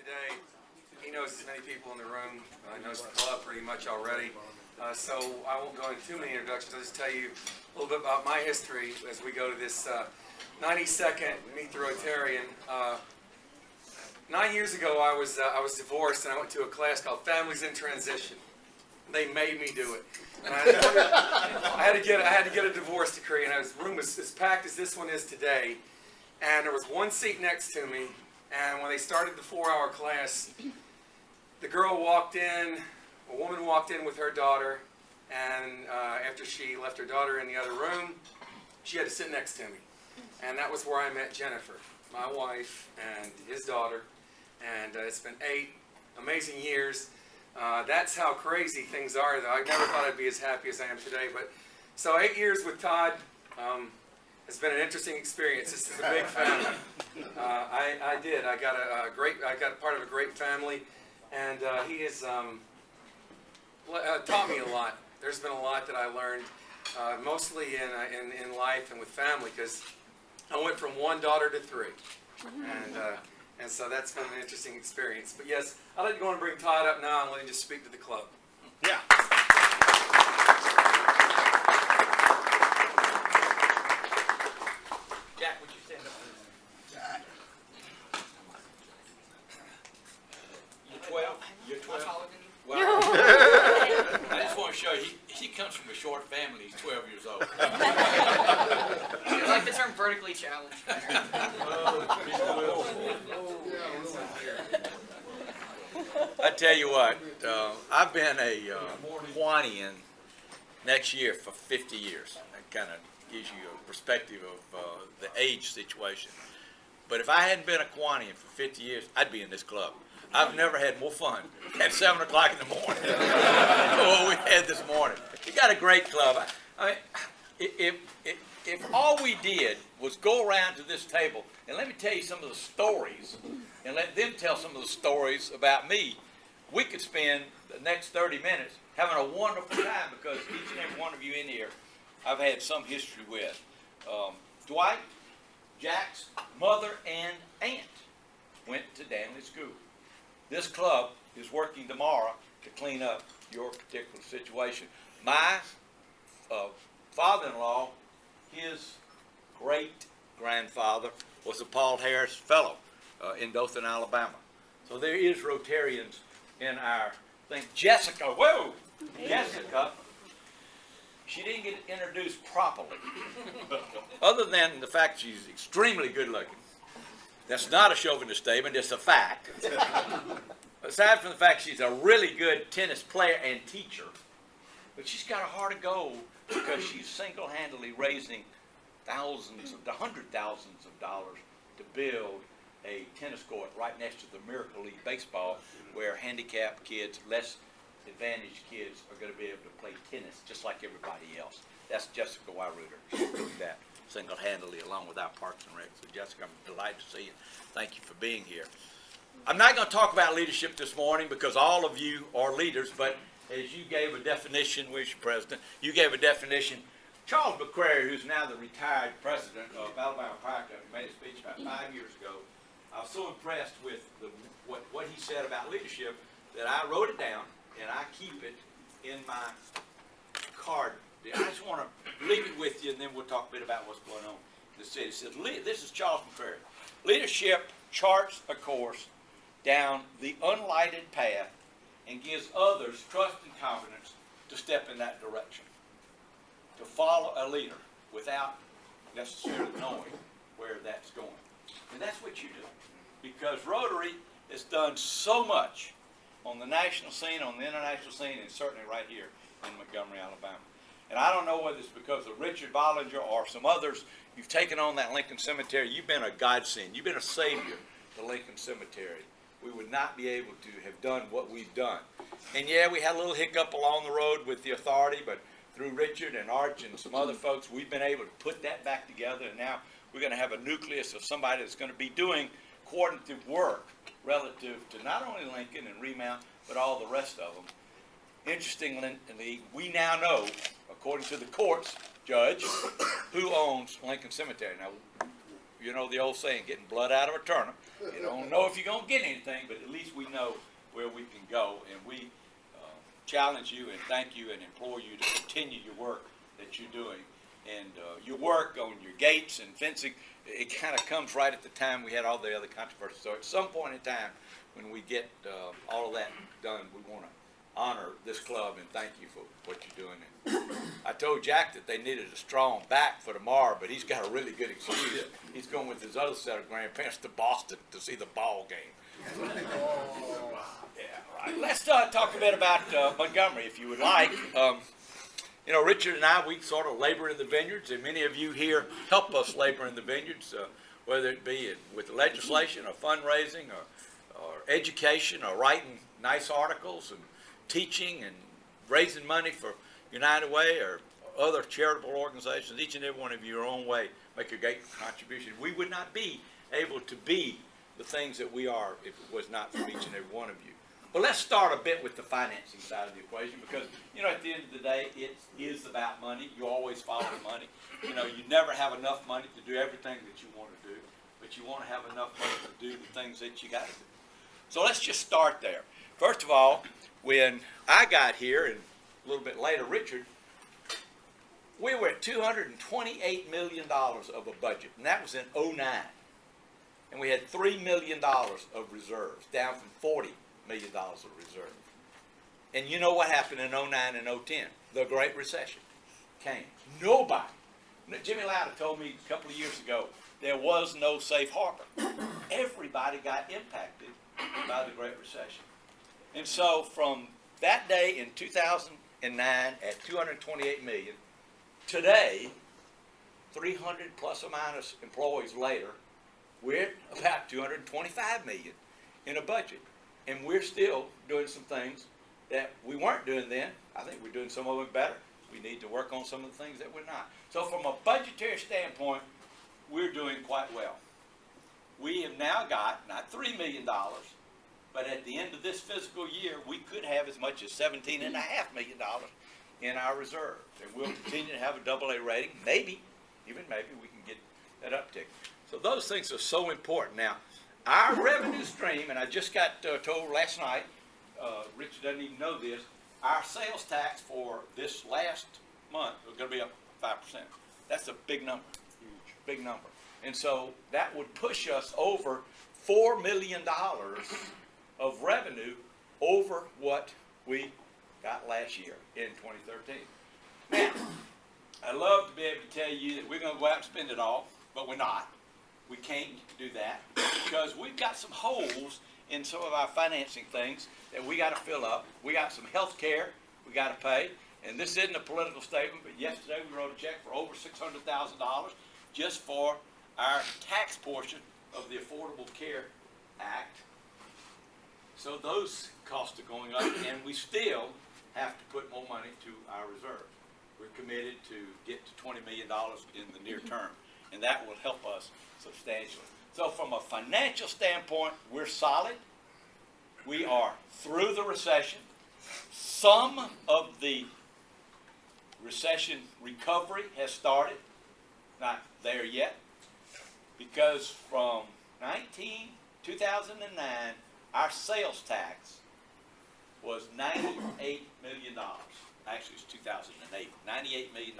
today. He knows as many people in the room. Knows the club pretty much already. So I won't go into too many introductions. I'll just tell you a little bit about my history as we go to this 92nd Meet the Rotarian. 9 years ago, I was divorced, and I went to a class called Families in Transition. They made me do it. And I had to get a divorce decree, and the room was as packed as this one is today. And there was one seat next to me, and when they started the 4-hour class, the girl walked in, a woman walked in with her daughter, and after she left her daughter in the other room, she had to sit next to me. And that was where I met Jennifer, my wife, and his daughter. And it's been 8 amazing years. That's how crazy things are, though. I never thought I'd be as happy as I am today. But so 8 years with Todd has been an interesting experience. This is a big family. I got part of a great family, and he has taught me a lot. There's been a lot that I learned, mostly in life and with family, because I went from 1 daughter to 3, and so that's been an interesting experience. But yes, I'd like to go and bring Todd up now and let him just speak to the club. Yeah. Jack, would you stand up, please? You're 12? You're 12? Wow. I just want to show you, he comes from a short family. He's 12 years old. I like the term vertically challenged. I tell you what, I've been a Kiwanian next year for 50 years. That kind of gives you a perspective of the age situation. But if I hadn't been a Kiwanian for 50 years, I'd be in this club. I've never had more fun at 7 o'clock in the morning than what we had this morning. We got a great club. I mean, if all we did was go around to this table and let me tell you some of the stories and let them tell some of the stories about me, we could spend the next 30 minutes having a wonderful time, because each and every one of you in here I've had some history with. Dwight, Jack's mother and aunt went to Danley School. This club is working tomorrow to clean up your particular situation. My father-in-law, his great-grandfather was a Paul Harris Fellow in Dothan, Alabama. So there is Rotarians in our thing. Jessica, whoa! Jessica, she didn't get introduced properly. Other than the fact she's extremely good-looking. That's not a chauvinist statement, it's a fact. Aside from the fact she's a really good tennis player and teacher, but she's got a heart of gold because she's single-handedly raising hundred thousands of dollars to build a tennis court right next to the Miracle League baseball, where handicapped kids, less advantaged kids, are going to be able to play tennis just like everybody else. That's Jessica Wyruder. She did that single-handedly along with our Parks and Rec. So Jessica, I'm delighted to see you. Thank you for being here. I'm not going to talk about leadership this morning because all of you are leaders, but as you gave a definition, where's your president? You gave a definition. Charles McCrary, who's now the retired president of Alabama Fire Company, made a speech about 5 years ago. I was so impressed with what he said about leadership that I wrote it down, and I keep it in my card. I just want to leave it with you, and then we'll talk a bit about what's going on in the city. It says, this is Charles McCrary. Leadership charts a course down the unlighted path and gives others trust and confidence to step in that direction, to follow a leader without necessarily knowing where that's going. And that's what you do, because Rotary has done so much on the national scene, on the international scene, and certainly right here in Montgomery, Alabama. And I don't know whether it's because of Richard Bollinger or some others. You've taken on that Lincoln Cemetery. You've been a godsend. You've been a savior to Lincoln Cemetery. We would not be able to have done what we've done. And yeah, we had a little hiccup along the road with the authority, but through Richard and Arch and some other folks, we've been able to put that back together, and now we're going to have a nucleus of somebody that's going to be doing coordinative work relative to not only Lincoln and Remount, but all the rest of them. Interestingly, we now know, according to the courts judge, who owns Lincoln Cemetery. Now, you know the old saying, getting blood out of a turnip. You don't know if you're going to get anything, but at least we know where we can go. And we challenge you and thank you and implore you to continue your work that you're doing. And your work on your gates and fencing, it kind of comes right at the time we had all the other controversies. So at some point in time, when we get all of that done, we want to honor this club and thank you for what you're doing. And I told Jack that they needed a strong back for tomorrow, but he's got a really good excuse. He's going with his other set of grandparents to Boston to see the ball game. Yeah, right. Let's talk a bit about Montgomery, if you would like. You know, Richard and I, we sort of labor in the vineyards, and many of you here help us labor in the vineyards, whether it be with legislation or fundraising or education or writing nice articles and teaching and raising money for United Way or other charitable organizations. Each and every one of you, your own way, make a great contribution. We would not be able to be the things that we are if it was not for each and every one of you. But let's start a bit with the financing side of the equation because, you know, at the end of the day, it is about money. You always follow the money. You know, you never have enough money to do everything that you want to do, but you want to have enough money to do the things that you got to do. So let's just start there. First of all, when I got here, and a little bit later, Richard, we were at $228 million of a budget, and that was in 2009. And we had $3 million of reserves, down from $40 million of reserves. And you know what happened in 2009 and 2010? The Great Recession came. Nobody. Jimmy Lauder told me a couple of years ago, there was no safe harbor. Everybody got impacted by the Great Recession. And so from that day in 2009 at $228 million, today, 300 plus or minus employees later, we're at about $225 million in a budget. And we're still doing some things that we weren't doing then. I think we're doing some of it better. We need to work on some of the things that we're not. So from a budgetary standpoint, we're doing quite well. We have now got, not $3 million, but at the end of this fiscal year, we could have as much as $17.5 million in our reserve. And we'll continue to have a AA rating. Maybe, even maybe, we can get that uptick. So those things are so important. Now, our revenue stream, and I just got told last night, Richard doesn't even know this, our sales tax for this last month is going to be up 5%. That's a big number, huge, big number. And so that would push us over $4 million of revenue over what we got last year in 2013. Now, I'd love to be able to tell you that we're going to go out and spend it all, but we're not. We can't do that because we've got some holes in some of our financing things that we got to fill up. We got some health care we got to pay. And this isn't a political statement, but yesterday we wrote a check for over $600,000 just for our tax portion of the Affordable Care Act. So those costs are going up, and we still have to put more money to our reserves. We're committed to get to $20 million in the near term, and that will help us substantially. So from a financial standpoint, we're solid. We are through the recession. Some of the recession recovery has started, not there yet, because from 2009, our sales tax was $98 million. Actually, it's 2008, $98 million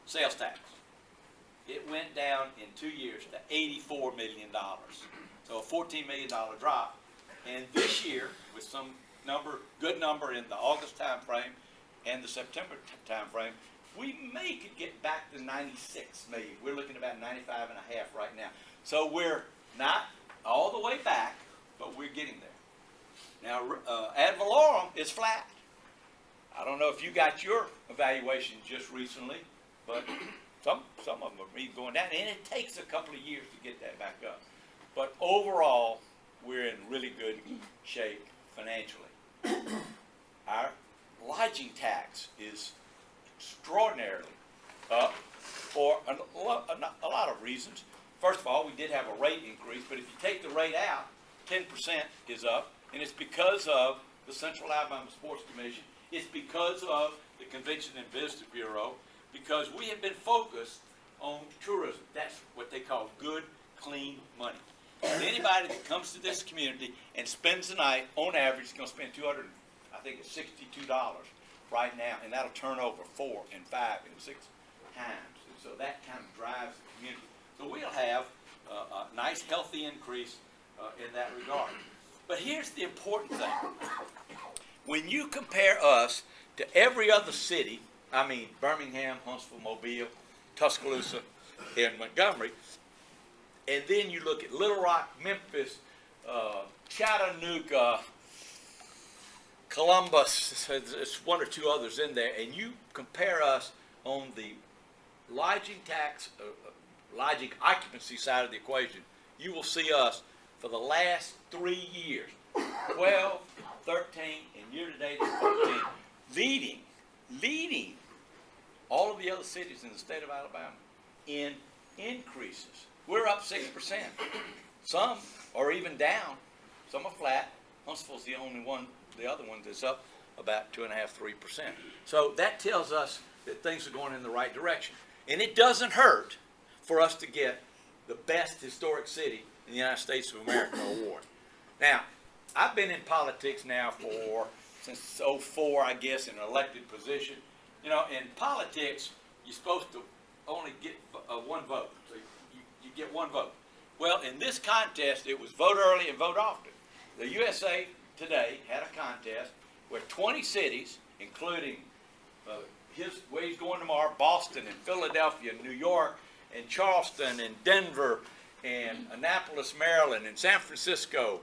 sales tax. It went down in 2 years to $84 million. So a $14 million drop. And this year, with some good number in the August time frame and the September time frame, we could get back to 96 million. We're looking at about 95 and a half right now. So we're not all the way back, but we're getting there. Now, ad valorem is flat. I don't know if you got your evaluation just recently, but some of them are even going down, and it takes a couple of years to get that back up. But overall, we're in really good shape financially. Our lodging tax is extraordinarily up for a lot of reasons. First of all, we did have a rate increase, but if you take the rate out, 10% is up, and it's because of the Central Alabama Sports Commission. It's because of the Convention and Visitor Bureau, because we have been focused on tourism. That's what they call good clean money. Anybody that comes to this community and spends the night, on average, is going to spend $62 right now, and that'll turn over 4 and 5 and 6 times. And so that kind of drives the community. So we'll have a nice, healthy increase in that regard. But here's the important thing. When you compare us to every other city, I mean Birmingham, Huntsville, Mobile, Tuscaloosa, and Montgomery, and then you look at Little Rock, Memphis, Chattanooga, Columbus, there's one or two others in there, and you compare us on the lodging tax, lodging occupancy side of the equation, you will see us for the last 3 years, 12, 13, and year-to-date 14, leading all of the other cities in the state of Alabama in increases. We're up 6%. Some are even down. Some are flat. Huntsville's the only one, the other one that's up about 2.5%, 3%. So that tells us that things are going in the right direction. And it doesn't hurt for us to get the best historic city in the United States of America award. Now, I've been in politics now since '04, I guess, in an elected position. You know, in politics, you're supposed to only get one vote. So you get one vote. Well, in this contest, it was vote early and vote often. The USA Today had a contest where 20 cities, including where he's going tomorrow, Boston and Philadelphia and New York and Charleston and Denver and Annapolis, Maryland and San Francisco,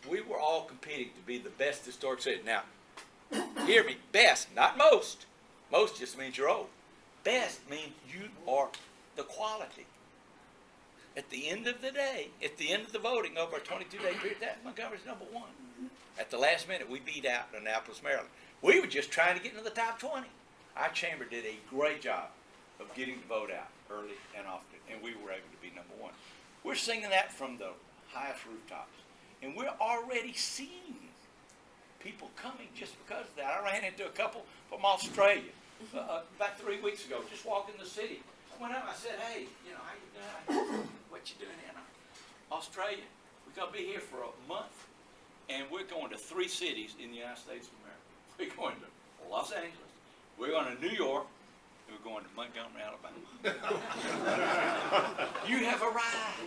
we were all competing to be the best historic city. Now, hear me, best, not most. Most just means you're old. Best means you are the quality. At the end of the day, at the end of the voting over a 22-day period, that Montgomery's number one. At the last minute, we beat out Annapolis, Maryland. We were just trying to get into the top 20. Our chamber did a great job of getting the vote out early and often, and we were able to be number one. We're singing that from the highest rooftops, and we're already seeing people coming just because of that. I ran into a couple from Australia about 3 weeks ago, just walking the city. I went up, I said, hey, you know, how you doing? What you doing in Australia? We're going to be here for a month, and we're going to 3 cities in the United States of America. We're going to Los Angeles, we're going to New York, and we're going to Montgomery, Alabama. You have arrived.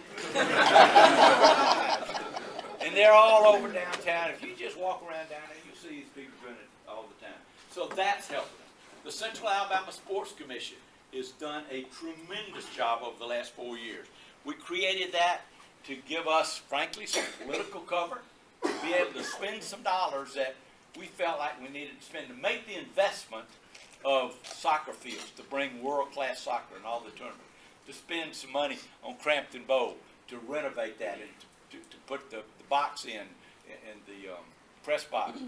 And they're all over downtown. If you just walk around down there, you'll see these people doing it all the time. So that's helping us. The Central Alabama Sports Commission has done a tremendous job over the last 4 years. We created that to give us, frankly, some political cover, to be able to spend some dollars that we felt like we needed to spend to make the investment of soccer fields, to bring world-class soccer and all the tournaments, to spend some money on Crampton Bowl, to renovate that and to put the box in the press box,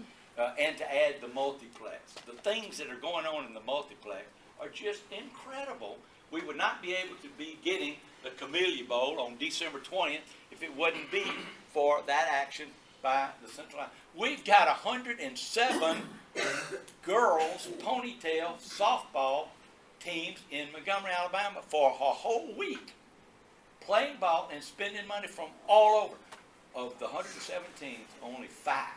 and to add the multiplex. The things that are going on in the multiplex are just incredible. We would not be able to be getting the Camellia Bowl on December 20th if it wouldn't be for that action by the Central. We've got 107 girls ponytail softball teams in Montgomery, Alabama for a whole week, playing ball and spending money from all over. Of the 107 teams, only 5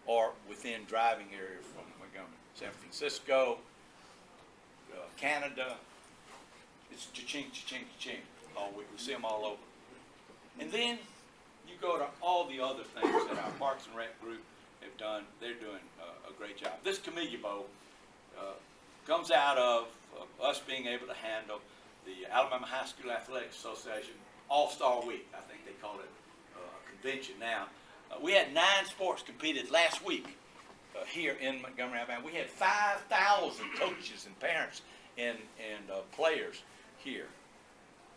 are within driving area from Montgomery. San Francisco, Canada, it's cha-ching, cha-ching, cha-ching all week. We see them all over. And then you go to all the other things that our Parks and Rec group have done. They're doing a great job. This Camellia Bowl comes out of us being able to handle the Alabama High School Athletics Association All-Star Week. I think they call it a convention now. We had 9 sports competed last week here in Montgomery, Alabama. We had 5,000 coaches and parents and players here.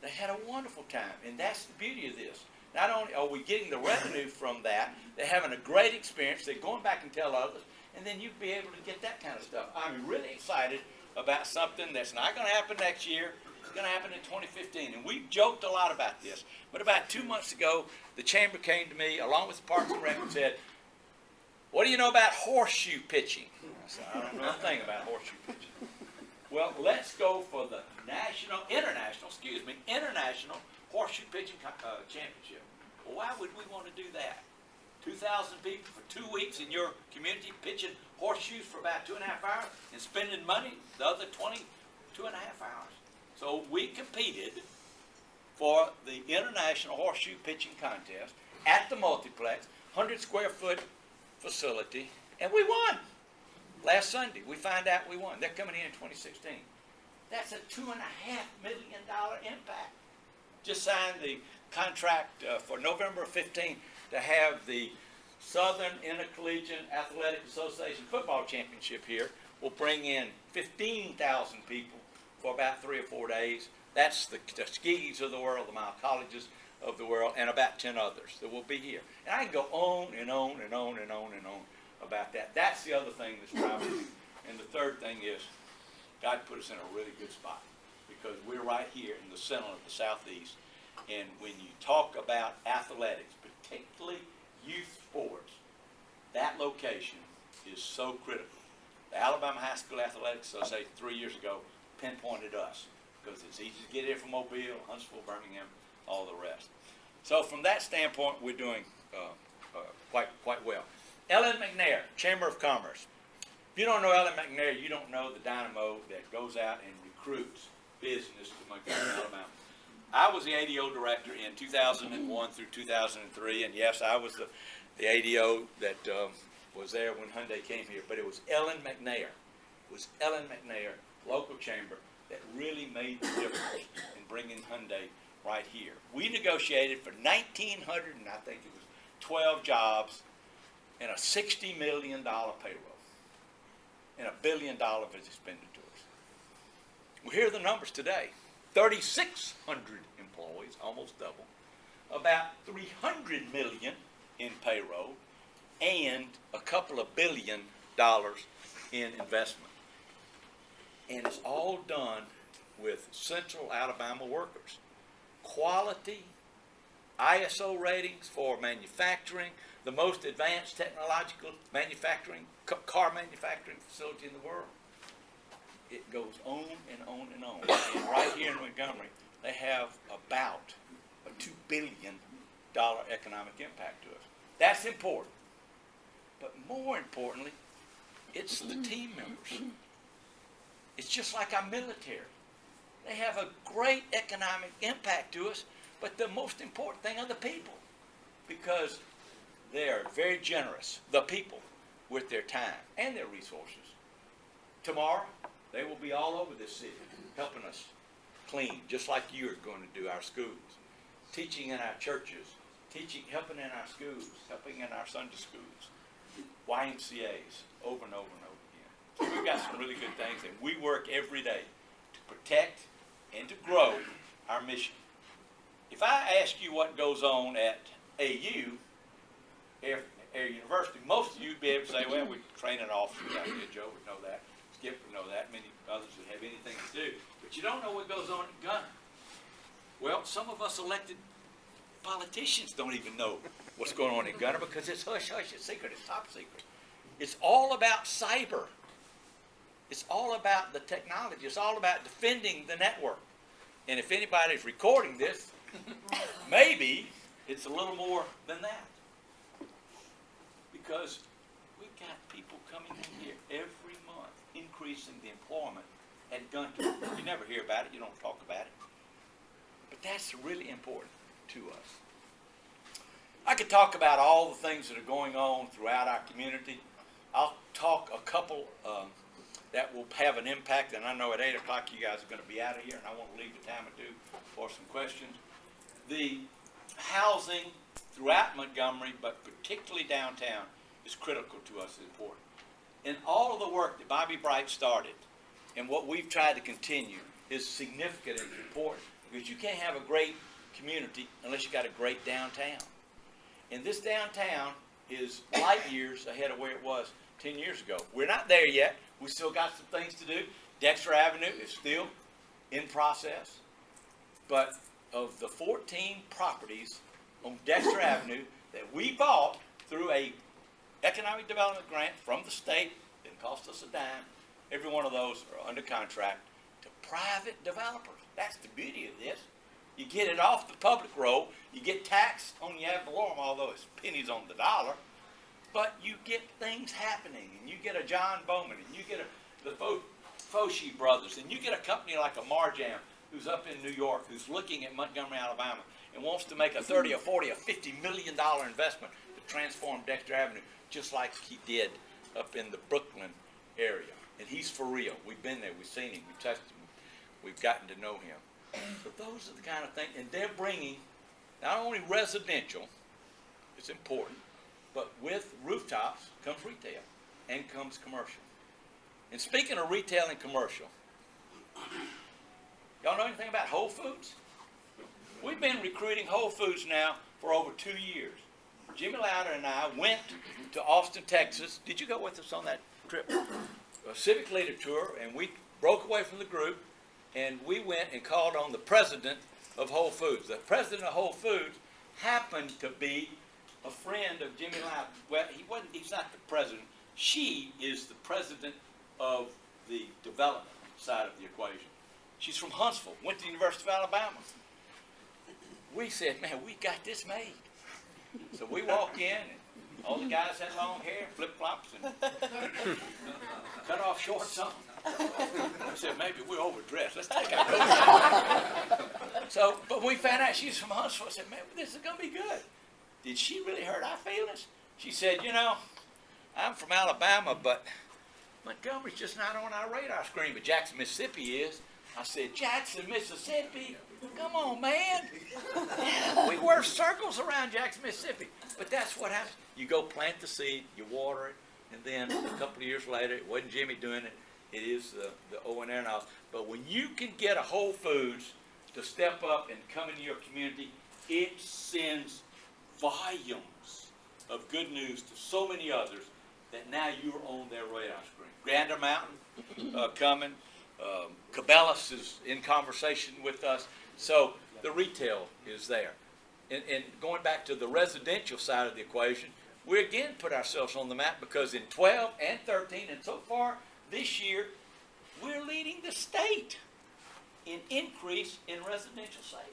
They had a wonderful time, and that's the beauty of this. Not only are we getting the revenue from that, they're having a great experience, they're going back and tell others, and then you'll be able to get that kind of stuff. I'm really excited about something that's not going to happen next year. It's going to happen in 2015, and we've joked a lot about this. But about 2 months ago, the chamber came to me, along with the Parks and Rec, and said, what do you know about horseshoe pitching? I said, I don't know a thing about horseshoe pitching. Well, let's go for the international International Horseshoe Pitching Championship. Well, why would we want to do that? 2,000 people for 2 weeks in your community pitching horseshoes for about 2.5 hours and spending money the other 22.5 hours. So we competed for the International Horseshoe Pitching Contest at the multiplex, 100 square foot facility, and we won. Last Sunday, we find out we won. They're coming in 2016. That's a $2.5 million impact. Just signed the contract for November 15th to have the Southern Intercollegiate Athletic Association Football Championship here. We'll bring in 15,000 people for about 3 or 4 days. That's the Tuskegees of the world, the Mile Colleges of the world, and about 10 others that will be here. And I can go on and on and on and on and on about that. That's the other thing that's driving me. And the third thing is, God put us in a really good spot because we're right here in the center of the Southeast. And when you talk about athletics, particularly youth sports, that location is so critical. The Alabama High School Athletics Association 3 years ago pinpointed us because it's easy to get here from Mobile, Huntsville, Birmingham, all the rest. So from that standpoint, we're doing quite well. Ellen McNair, Chamber of Commerce. If you don't know Ellen McNair, you don't know the dynamo that goes out and recruits business to Montgomery, Alabama. I was the ADO director in 2001 through 2003, and yes, I was the ADO that was there when Hyundai came here, but it was Ellen McNair. It was Ellen McNair, local chamber, that really made the difference in bringing Hyundai right here. We negotiated for 1,900, and I think it was 12 jobs, and a $60 million payroll, and $1 billion of expenditures. Well, here are the numbers today. 3,600 employees, almost double, about $300 million in payroll, and a couple of $1 billion in investment. And it's all done with Central Alabama workers. Quality, ISO ratings for manufacturing, the most advanced technological manufacturing, car manufacturing facility in the world. It goes on and on and on. And right here in Montgomery, they have about a $2 billion economic impact to us. That's important. But more importantly, it's the team members. It's just like our military. They have a great economic impact to us, but the most important thing are the people, because they are very generous, the people, with their time and their resources. Tomorrow, they will be all over this city, helping us clean, just like you're going to do our schools, teaching in our churches, helping in our schools, helping in our Sunday schools, YMCAs, over and over and over again. So we've got some really good things, and we work every day to protect and to grow our mission. If I ask you what goes on at AU, Air University, most of you would be able to say, well, we train an officer out here. Joe would know that. Skip would know that. Many others would have anything to do. But you don't know what goes on at Gunner. Well, some of us elected politicians don't even know what's going on at Gunner because it's hush-hush, it's secret, it's top secret. It's all about cyber. It's all about the technology. It's all about defending the network. And if anybody's recording this, maybe it's a little more than that. Because we've got people coming in here every month, increasing the employment at Gunter. You never hear about it. You don't talk about it. But that's really important to us. I could talk about all the things that are going on throughout our community. I'll talk a couple that will have an impact, and I know at 8 o'clock you guys are going to be out of here, and I want to leave the time or two for some questions. The housing throughout Montgomery, but particularly downtown, is critical to us, is important. And all of the work that Bobby Bright started and what we've tried to continue is significant and important, because you can't have a great community unless you got a great downtown. And this downtown is light years ahead of where it was 10 years ago. We're not there yet. We still got some things to do. Dexter Avenue is still in process. But of the 14 properties on Dexter Avenue that we bought through a economic development grant from the state, didn't cost us a dime, every one of those are under contract to private developers. That's the beauty of this. You get it off the public road. You get taxed on the ad valorem, although it's pennies on the dollar. But you get things happening, and you get a John Bowman, and you get the Foshee brothers, and you get a company like a Marjam who's up in New York, who's looking at Montgomery, Alabama, and wants to make a 30 or 40 or $50 million investment to transform Dexter Avenue, just like he did up in the Brooklyn area. And he's for real. We've been there. We've seen him. We've touched him. We've gotten to know him. So those are the kind of things, and they're bringing not only residential, it's important, but with rooftops comes retail and comes commercial. And speaking of retail and commercial, y'all know anything about Whole Foods? We've been recruiting Whole Foods now for over 2 years. Jimmy Lauder and I went to Austin, Texas. Did you go with us on that trip? A civic leader tour, and we broke away from the group, and we went and called on the president of Whole Foods. The president of Whole Foods happened to be a friend of Jimmy Lauder. Well, he's not the president. She is the president of the development side of the equation. She's from Huntsville, went to the University of Alabama. We said, man, we got this made. So we walk in, and all the guys had long hair, flip-flops, and cut off shorts on. I said, maybe we're overdressed. Let's take our coats off. So, but we found out she's from Huntsville. I said, man, this is going to be good. Did she really hurt our feelings? She said, you know, I'm from Alabama, but Montgomery's just not on our radar screen, but Jackson, Mississippi is. I said, Jackson, Mississippi? Come on, man. We work circles around Jackson, Mississippi. But that's what happens. You go plant the seed, you water it, and then a couple of years later, it wasn't Jimmy doing it. It is the O&M house. But when you can get a Whole Foods to step up and come into your community, it sends volumes of good news to so many others that now you're on their radar screen. Gander Mountain coming. Cabela's is in conversation with us. So the retail is there. And going back to the residential side of the equation, we again put ourselves on the map because in 12 and 13, and so far this year, we're leading the state in increase in residential sales.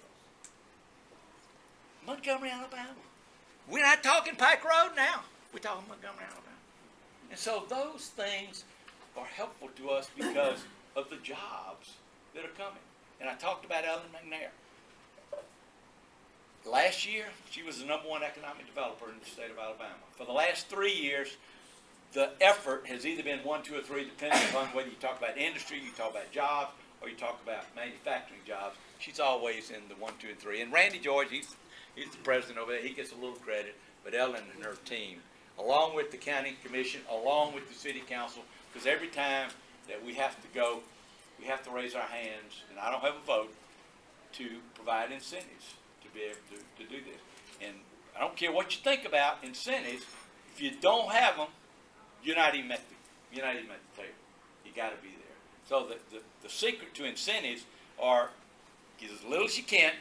Montgomery, Alabama. We're not talking Pike Road now. We're talking Montgomery, Alabama. And so those things are helpful to us because of the jobs that are coming. And I talked about Ellen McNair. Last year, she was the #1 economic developer in the state of Alabama. For the last 3 years, the effort has either been 1, 2, or 3, depending upon whether you talk about industry, you talk about jobs, or you talk about manufacturing jobs. She's always in the 1, 2, and 3. And Randy George, he's the president over there. He gets a little credit. But Ellen and her team, along with the county commission, along with the city council, because every time that we have to go, we have to raise our hands, and I don't have a vote, to provide incentives to be able to do this. And I don't care what you think about incentives, if you don't have them, you're not even at the table. You got to be there. So the secret to incentives are get as little as you can,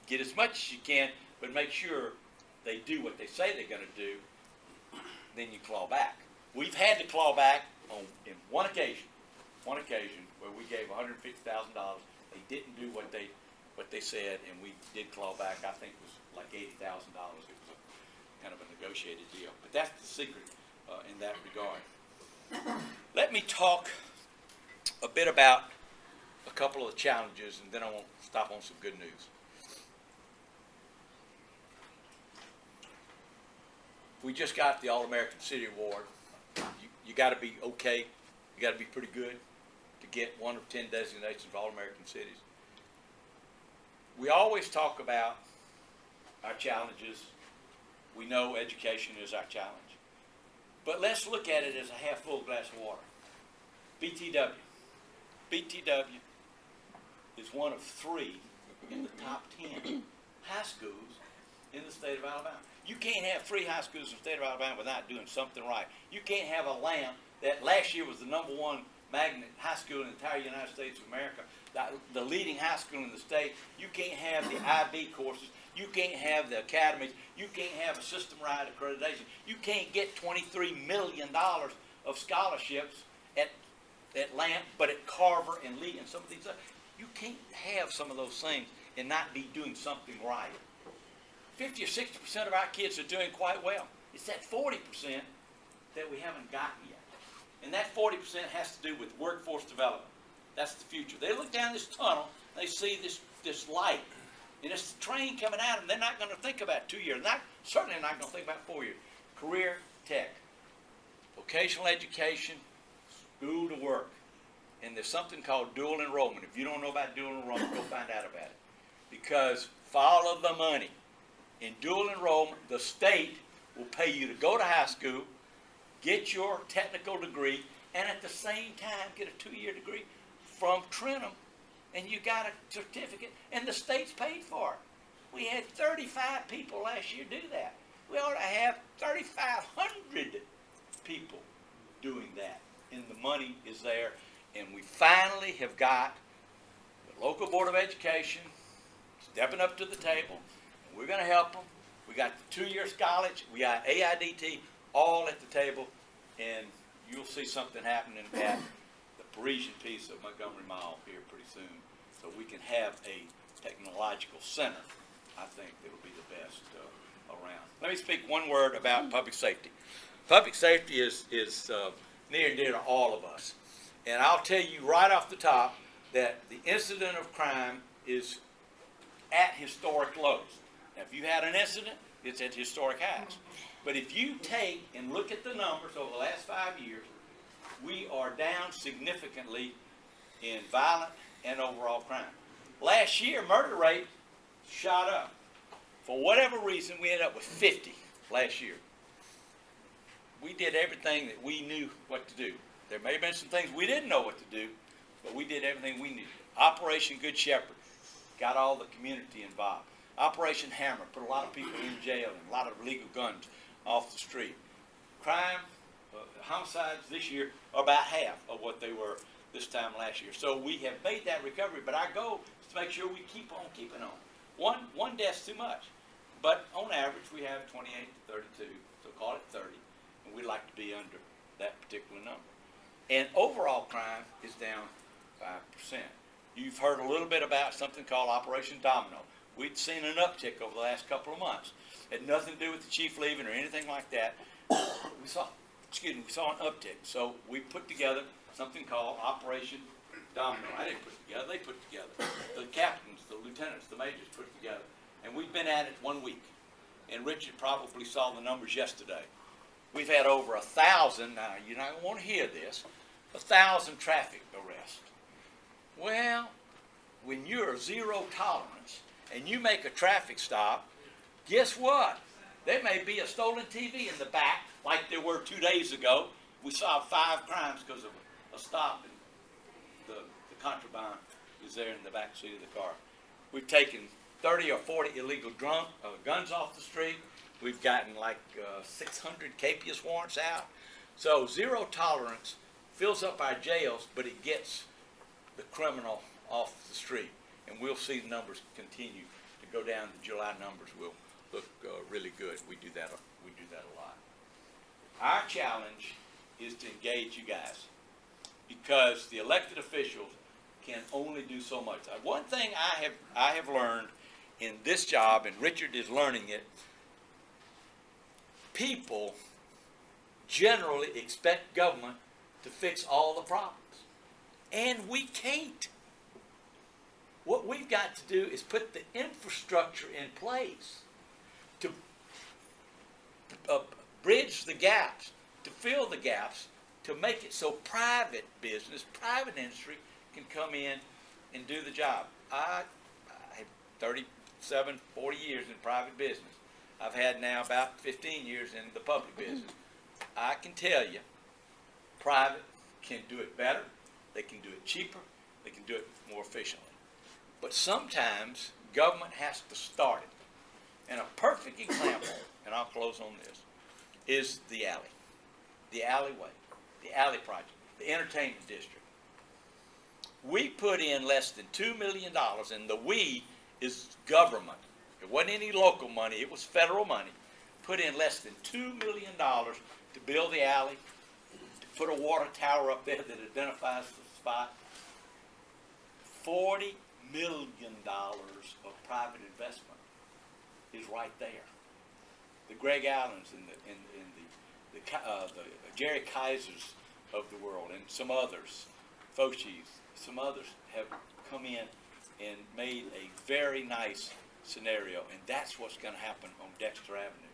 get as much as you can, but make sure they do what they say they're going to do. Then you claw back. We've had to claw back in one occasion where we gave $150,000. They didn't do what they said, and we did claw back. I think it was like $80,000. It was kind of a negotiated deal. But that's the secret in that regard. Let me talk a bit about a couple of the challenges, and then I won't stop on some good news. We just got the All-American City Award. You got to be okay. You got to be pretty good to get 1 of 10 designations of All-American cities. We always talk about our challenges. We know education is our challenge. But let's look at it as a half-full glass of water. BTW. BTW is one of 3 in the top 10 high schools in the state of Alabama. You can't have 3 high schools in the state of Alabama without doing something right. You can't have a LAMP that last year was the #1 magnet high school in the entire United States of America, the leading high school in the state. You can't have the IB courses. You can't have the academies. You can't have a system-wide accreditation. You can't get $23 million of scholarships at LAMP, but at Carver and Lee and some of these others. You can't have some of those things and not be doing something right. 50 or 60% of our kids are doing quite well. It's that 40% that we haven't gotten yet. And that 40% has to do with workforce development. That's the future. They look down this tunnel, they see this light, and it's the train coming at them. They're not going to think about 2 years. Certainly not going to think about 4 years. Career tech, vocational education, school to work. And there's something called dual enrollment. If you don't know about dual enrollment, go find out about it. Because follow the money. In dual enrollment, the state will pay you to go to high school, get your technical degree, and at the same time get a 2-year degree from Trenton, and you got a certificate, and the state's paid for it. We had 35 people last year do that. We ought to have 3,500 people doing that, and the money is there, and we finally have got the local Board of Education stepping up to the table, and we're going to help them. We got the 2-year college, we got AIDT, all at the table, and you'll see something happening at the Parisian piece of Montgomery Mall here pretty soon, so we can have a technological center. I think it'll be the best around. Let me speak one word about public safety. Public safety is near and dear to all of us, and I'll tell you right off the top that the incident of crime is at historic lows. Now, if you had an incident, it's at historic highs. But if you take and look at the numbers over the last 5 years, we are down significantly in violent and overall crime. Last year, murder rate shot up. For whatever reason, we ended up with 50 last year. We did everything that we knew what to do. There may have been some things we didn't know what to do, but we did everything we needed. Operation Good Shepherd got all the community involved. Operation Hammer put a lot of people in jail and a lot of illegal guns off the street. Crime, homicides this year are about half of what they were this time last year. So we have made that recovery, but our goal is to make sure we keep on keeping on. One death's too much, but on average we have 28 to 32, so call it 30, and we'd like to be under that particular number. And overall crime is down 5%. You've heard a little bit about something called Operation Domino. We'd seen an uptick over the last couple of months. It had nothing to do with the chief leaving or anything like that. We saw an uptick. So we put together something called Operation Domino. I didn't put it together, they put it together. The captains, the lieutenants, the majors put it together. And we've been at it 1 week. And Richard probably saw the numbers yesterday. We've had over 1,000, now you're not going to want to hear this, 1,000 traffic arrests. Well, when you're zero tolerance and you make a traffic stop, guess what? There may be a stolen TV in the back, like there were 2 days ago. We saw 5 crimes because of a stop, and the contraband is there in the back seat of the car. We've taken 30 or 40 illegal guns off the street. We've gotten like 600 capias warrants out. So zero tolerance fills up our jails, but it gets the criminal off the street. And we'll see the numbers continue to go down. The July numbers will look really good. We do that a lot. Our challenge is to engage you guys, because the elected officials can only do so much. One thing I have learned in this job, and Richard is learning it, people generally expect government to fix all the problems. And we can't. What we've got to do is put the infrastructure in place to bridge the gaps, to fill the gaps, to make it so private business, private industry can come in and do the job. I have 37, 40 years in private business. I've had now about 15 years in the public business. I can tell you, private can do it better, they can do it cheaper, they can do it more efficiently. But sometimes government has to start it. And a perfect example, and I'll close on this, is the alley, the alleyway, the alley project, the entertainment district. We put in less than $2 million, and the we is government. It wasn't any local money, it was federal money. Put in less than $2 million to build the alley, to put a water tower up there that identifies the spot. $40 million of private investment is right there. The Greg Allens and the Jerry Kaisers of the world and some others, Foshis, some others have come in and made a very nice scenario, and that's what's going to happen on Dexter Avenue,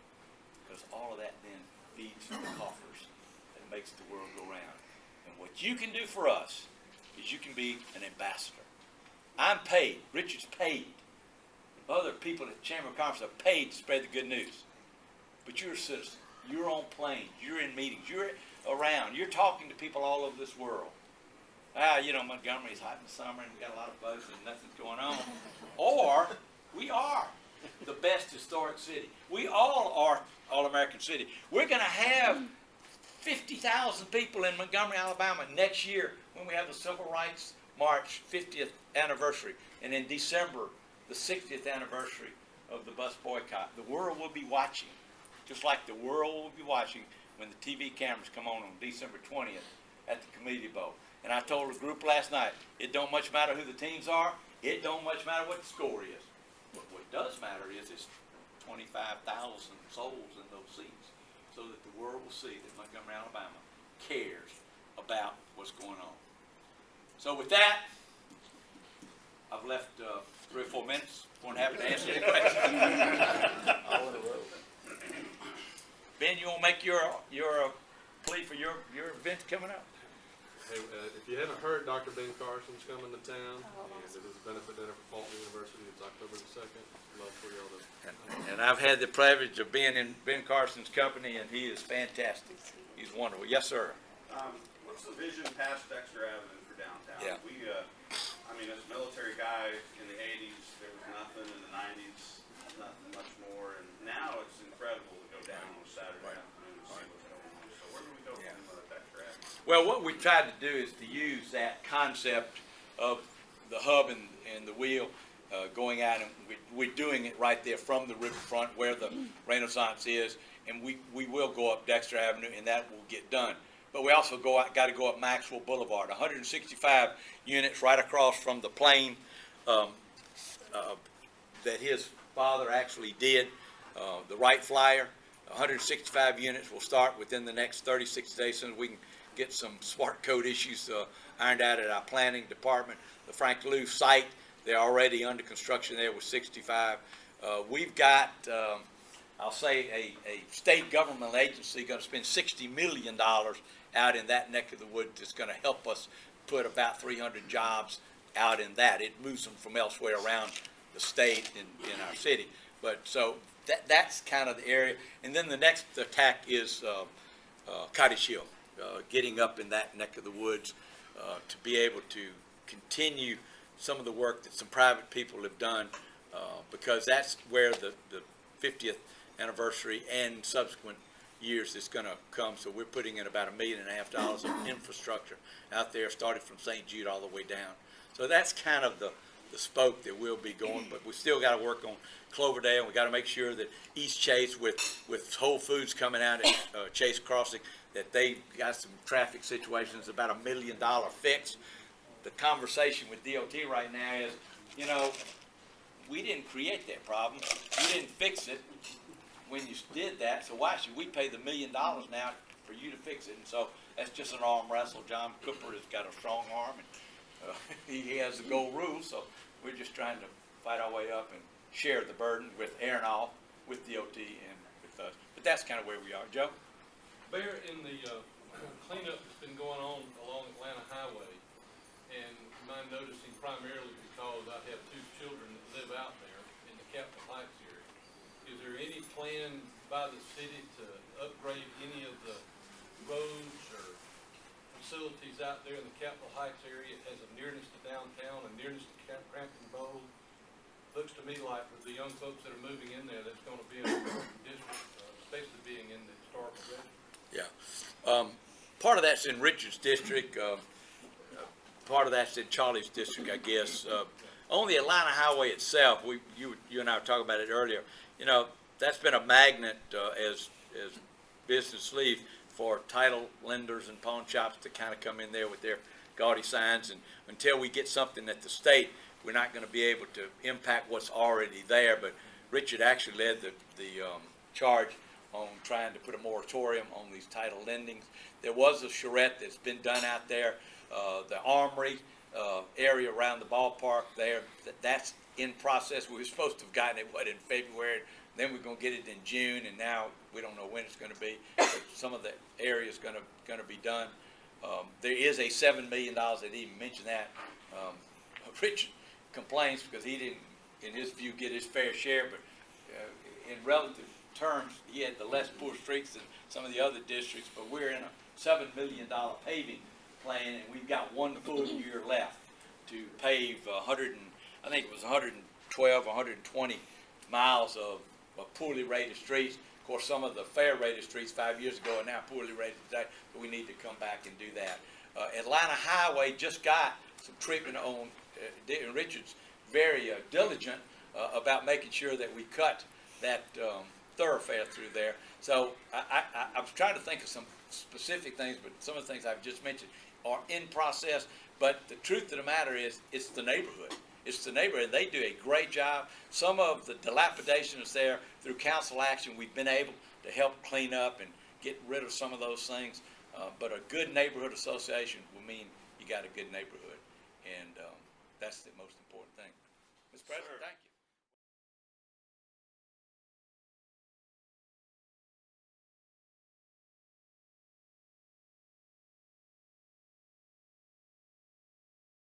because all of that then feeds the coffers that makes the world go round. And what you can do for us is you can be an ambassador. I'm paid. Richard's paid. Other people at the Chamber of Commerce are paid to spread the good news. But you're a citizen. You're on planes. You're in meetings. You're around. You're talking to people all over this world. Montgomery's hot in the summer and we got a lot of bugs and nothing's going on. Or we are the best historic city. We all are all-American city. We're going to have 50,000 people in Montgomery, Alabama next year when we have the Civil Rights March 50th anniversary. And in December, the 60th anniversary of the bus boycott. The world will be watching, just like the world will be watching when the TV cameras come on December 20th at the Community Bowl. And I told the group last night, it don't much matter who the teams are. It don't much matter what the score is. But what does matter is it's 25,000 souls in those seats, so that the world will see that Montgomery, Alabama cares about what's going on. So with that, I've left 3 or 4 minutes. I'm happy to answer any questions. Ben, you want to make your plea for your event coming up? Hey, if you haven't heard, Dr. Ben Carson's coming to town, and it is a benefit dinner for Fulton University. It's October the 2nd. Love for y'all to. And I've had the privilege of being in Ben Carson's company, and he is fantastic. He's wonderful. Yes, sir. What's the vision past Dexter Avenue for downtown? Yeah. As a military guy in the 80s, there was nothing. In the 90s, nothing much more. And now it's incredible to go down on a Saturday afternoon and see what's going on. So where do we go from Dexter Avenue? Well, what we tried to do is to use that concept of the hub and the wheel going out, and we're doing it right there from the riverfront where the Renaissance is, and we will go up Dexter Avenue, and that will get done. But we also got to go up Maxwell Boulevard, 165 units right across from the plane that his father actually did, the Wright Flyer. 165 units will start within the next 36 days, so we can get some smart code issues ironed out at our planning department. The Frank Lou site, they're already under construction there with 65. We've got, I'll say, a state government agency going to spend $60 million out in that neck of the woods that's going to help us put about 300 jobs out in that. It moves them from elsewhere around the state in our city. But so that's kind of the area. And then the next attack is Cottage Hill, getting up in that neck of the woods to be able to continue some of the work that some private people have done, because that's where the 50th anniversary and subsequent years is going to come. So we're putting in about $1.5 million of infrastructure out there, started from St. Jude all the way down. So that's kind of the spoke that we'll be going, but we still got to work on Cloverdale. We got to make sure that East Chase with Whole Foods coming out at Chase Crossing, that they got some traffic situations, about $1 million fix. The conversation with DOT right now is, we didn't create that problem. We didn't fix it when you did that, so why should we pay the $1 million now for you to fix it? And so that's just an arm wrestle. John Cooper has got a strong arm, and he has the gold rule, so we're just trying to fight our way up and share the burden with Aeronaut, with DOT, and with us. But that's kind of where we are. Joe? Bear, in the cleanup that's been going on along Atlanta Highway, and I'm noticing primarily because I have 2 children that live out there in the Capitol Heights area. Is there any plan by the city to upgrade any of the roads or facilities out there in the Capitol Heights area as a nearness to downtown and nearness to Crampton Bowl? Looks to me like with the young folks that are moving in there, that's going to be a district, especially being in the historical register. Yeah. Part of that's in Richard's district. Part of that's in Charlie's district, I guess. On the Atlanta Highway itself, you and I were talking about it earlier. That's been a magnet as business leave for title lenders and pawn shops to kind of come in there with their gaudy signs, and until we get something at the state, we're not going to be able to impact what's already there. But Richard actually led the charge on trying to put a moratorium on these title lendings. There was a charrette that's been done out there, the Armory area around the ballpark there, that's in process. We were supposed to have gotten it, in February, then we're going to get it in June, and now we don't know when it's going to be, but some of the area is going to be done. There is a $7 million, I didn't even mention that. Richard complains because he didn't, in his view, get his fair share, but in relative terms, he had the less poor streets than some of the other districts, but we're in a $7 million paving plan, and we've got 1 full year left to pave 112, 120 miles of poorly rated streets. Of course, some of the fair rated streets 5 years ago are now poorly rated today, but we need to come back and do that. Atlanta Highway just got some treatment on, Richard's very diligent about making sure that we cut that thoroughfare through there. So I was trying to think of some specific things, but some of the things I've just mentioned are in process. But the truth of the matter is, it's the neighborhood. It's the neighborhood. They do a great job. Some of the dilapidation is there. Through council action, we've been able to help clean up and get rid of some of those things. But a good neighborhood association will mean you got a good neighborhood. And that's the most important thing. Mr. President, thank you.